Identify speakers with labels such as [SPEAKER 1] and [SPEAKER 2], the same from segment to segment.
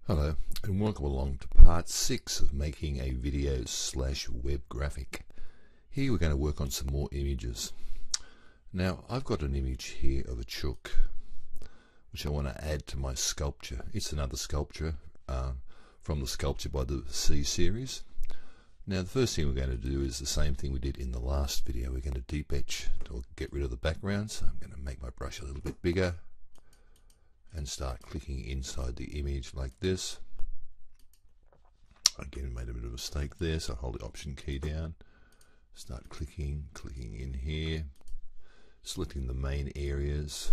[SPEAKER 1] Hello and welcome along to part 6 of making a video/web graphic. Here we're going to work on some more images. Now I've got an image here of a chook which I want to add to my sculpture. It's another sculpture from the Sculpture by the Sea series. Now the first thing we're going to do is the same thing we did in the last video. We're going to deep etch to get rid of the background. So I'm going to make my brush a little bit bigger and start clicking inside the image like this. Again, made a bit of a mistake there, so hold the Option key down, start clicking in here, selecting the main areas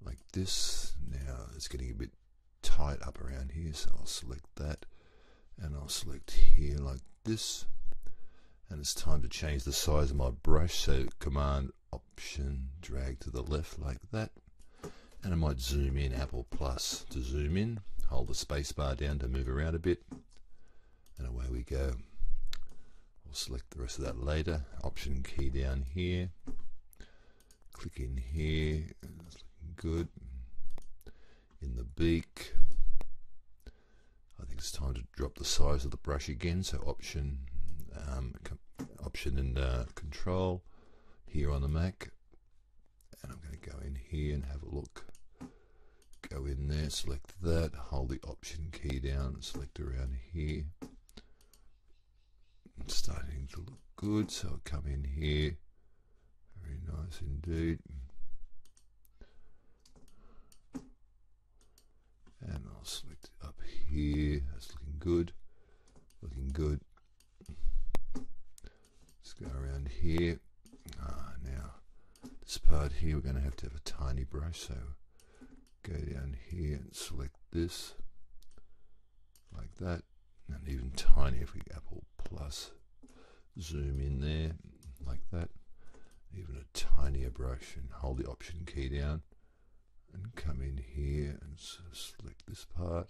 [SPEAKER 1] like this. Now it's getting a bit tight up around here, so I'll select that and I'll select here like this, and it's time to change the size of my brush, so Command Option drag to the left like that. And I might zoom in, Apple plus to zoom in, hold the space bar down to move around a bit, and away we go. We'll select the rest of that later. Option key down here, click in here, that's looking good. In the beak, I think it's time to drop the size of the brush again, so Option and Control here on the Mac. And I'm going to go in here and have a look. Go in there, select that, hold the Option key down and select around here. It's starting to look good, so I'll come in here. Very nice indeed. And I'll select up here. That's looking good. Looking good. Let's go around here. Now this part here we're going to have a tiny brush, so go down here and select this like that, and even tiny if we Apple plus zoom in there like that, even a tinier brush, and hold the Option key down and come in here and select this part.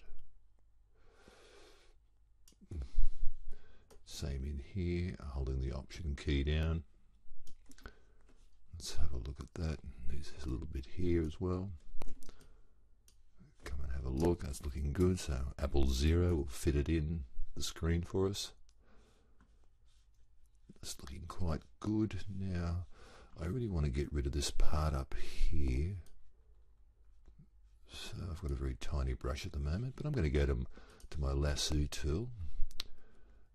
[SPEAKER 1] Same in here, holding the Option key down. Let's have a look at that. There's a little bit here as well. Come and have a look. That's looking good. So Apple 0 will fit it in the screen for us. That's looking quite good. Now I really want to get rid of this part up here. So I've got a very tiny brush at the moment, but I'm going to go to my lasso tool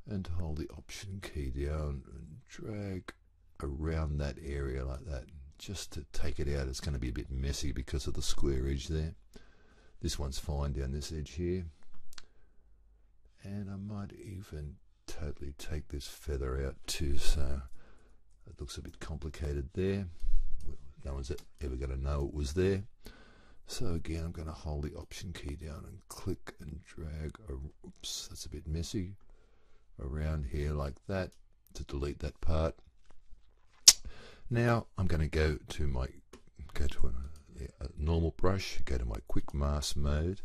[SPEAKER 1] and hold the Option key down and drag around that area like that, just to take it out. It's going to be a bit messy because of the square edge there. This one's fine down this edge here, and I might even totally take this feather out too, so it looks a bit complicated there. No one's ever going to know it was there. So again, I'm going to hold the Option key down and click and drag, oops, that's a bit messy, around here like that to delete that part. Now I'm going to go to a normal brush, go to my quick mask mode,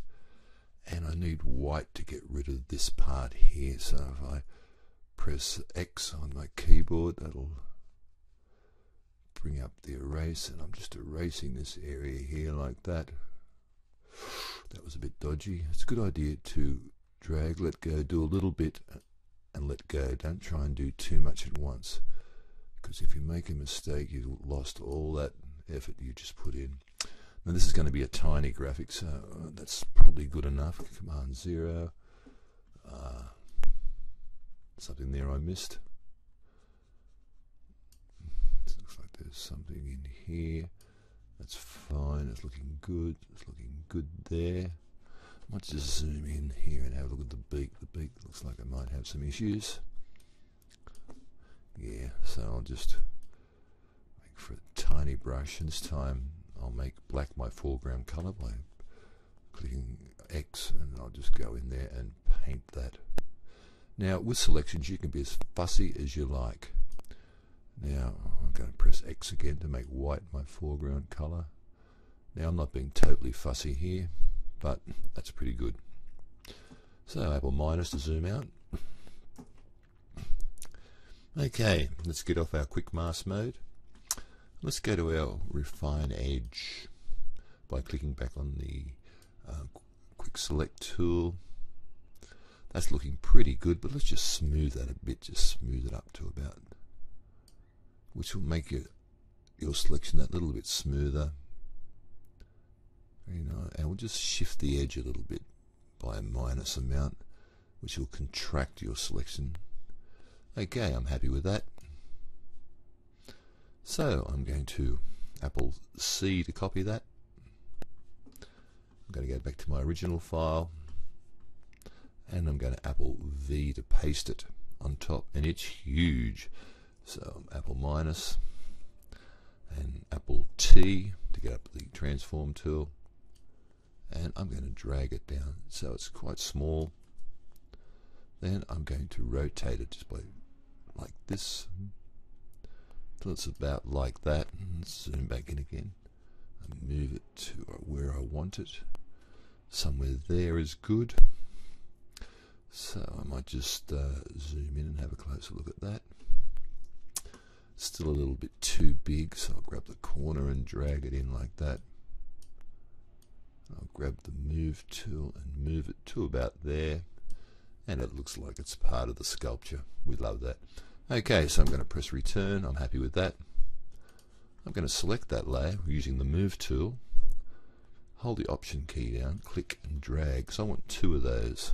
[SPEAKER 1] and I need white to get rid of this part here. So if I press X on my keyboard, that'll bring up the erase, and I'm just erasing this area here like that. That was a bit dodgy. It's a good idea to drag, let go, do a little bit and let go. Don't try and do too much at once, because if you make a mistake, you've lost all that effort you just put in. Now this is going to be a tiny graphic, so that's probably good enough. Command 0. Something there I missed. It looks like there's something in here. That's fine. It's looking good. It's looking good there. I might just zoom in here and have a look at the beak. The beak looks like it might have some issues. Yeah, so I'll just make for a tiny brush, and this time I'll make black my foreground color by clicking X, and I'll just go in there and paint that. Now with selections you can be as fussy as you like. Now I'm going to press X again to make white my foreground color. Now I'm not being totally fussy here, but that's pretty good. So Apple minus to zoom out. Okay, let's get off our quick mask mode. Let's go to our refine edge by clicking back on the quick select tool. That's looking pretty good, but let's just smooth that a bit, just smooth it up to about, which will make your selection that little bit smoother. Very nice. And we'll just shift the edge a little bit by a minus amount, which will contract your selection. Okay, I'm happy with that. So I'm going to Apple C to copy that. I'm going to go back to my original file, and I'm going to Apple V to paste it on top, and it's huge. So Apple minus and Apple T to get up the transform tool, and I'm going to drag it down so it's quite small. Then I'm going to rotate it just by like this till it's about like that, and zoom back in again and move it to where I want it. Somewhere there is good. So I might just zoom in and have a closer look at that. Still a little bit too big, so I'll grab the corner and drag it in like that. I'll grab the move tool and move it to about there, and it looks like it's part of the sculpture. We love that. Okay, so I'm going to press return. I'm happy with that. I'm going to select that layer using the move tool, hold the option key down, click and drag. So I want two of those.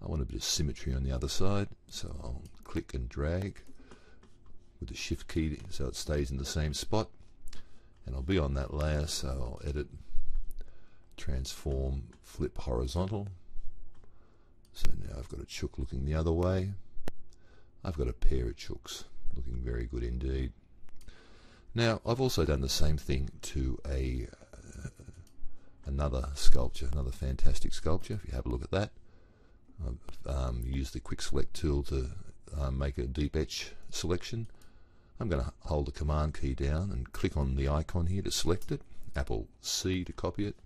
[SPEAKER 1] I want a bit of symmetry on the other side, so I'll click and drag with the shift key so it stays in the same spot, and I'll be on that layer, so I'll edit, transform, flip horizontal. So now I've got a chook looking the other way. I've got a pair of chooks looking very good indeed. Now I've also done the same thing to another sculpture, another fantastic sculpture. If you have a look at that, I've used the quick select tool to make a deep etch selection. I'm going to hold the command key down and click on the icon here to select it, Apple C to copy it.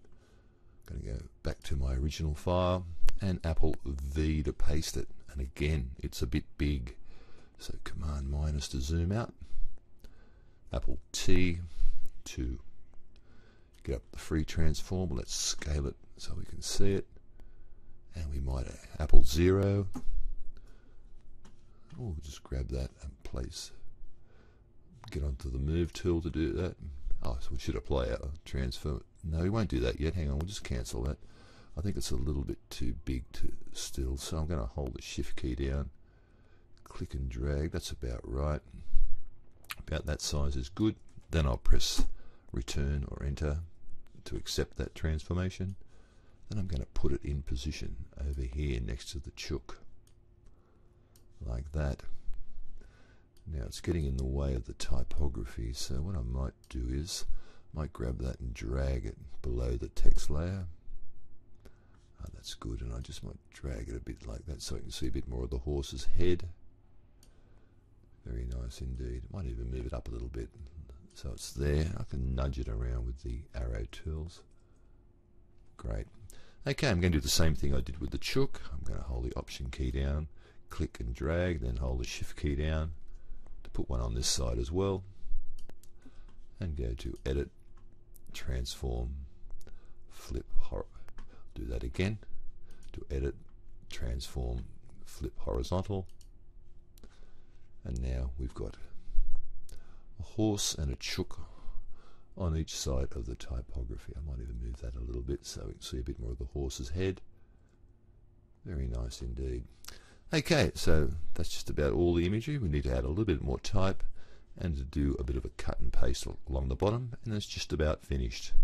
[SPEAKER 1] I'm going to go back to my original file and Apple V to paste it, and again it's a bit big, so command minus to zoom out, Apple T to get up the free transform. Let's scale it so we can see it, and we might Apple 0. We'll just grab that and place, get onto the move tool to do that. Oh, so we should apply our transfer. No, we won't do that yet. Hang on, we'll just cancel that. I think it's a little bit too big to still, so I'm going to hold the shift key down, click and drag. That's about right. About that size is good. Then I'll press return or enter to accept that transformation. Then I'm going to put it in position over here next to the chook, like that. Now it's getting in the way of the typography, so what I might do is I might grab that and drag it below the text layer. Oh, that's good, and I just might drag it a bit like that so I can see a bit more of the horse's head. Very nice indeed. Might even move it up a little bit so it's there. I can nudge it around with the arrow tools. Great. Okay, I'm going to do the same thing I did with the chook. I'm going to hold the option key down, click and drag, then hold the shift key down to put one on this side as well, and go to edit, transform, flip horizontal. Do that again to edit, transform, flip horizontal, and now we've got a horse and a chook on each side of the typography. I might even move that a little bit so we can see a bit more of the horse's head. Very nice indeed. Okay, so that's just about all the imagery. We need to add a little bit more type and to do a bit of a cut and paste along the bottom, and it's just about finished.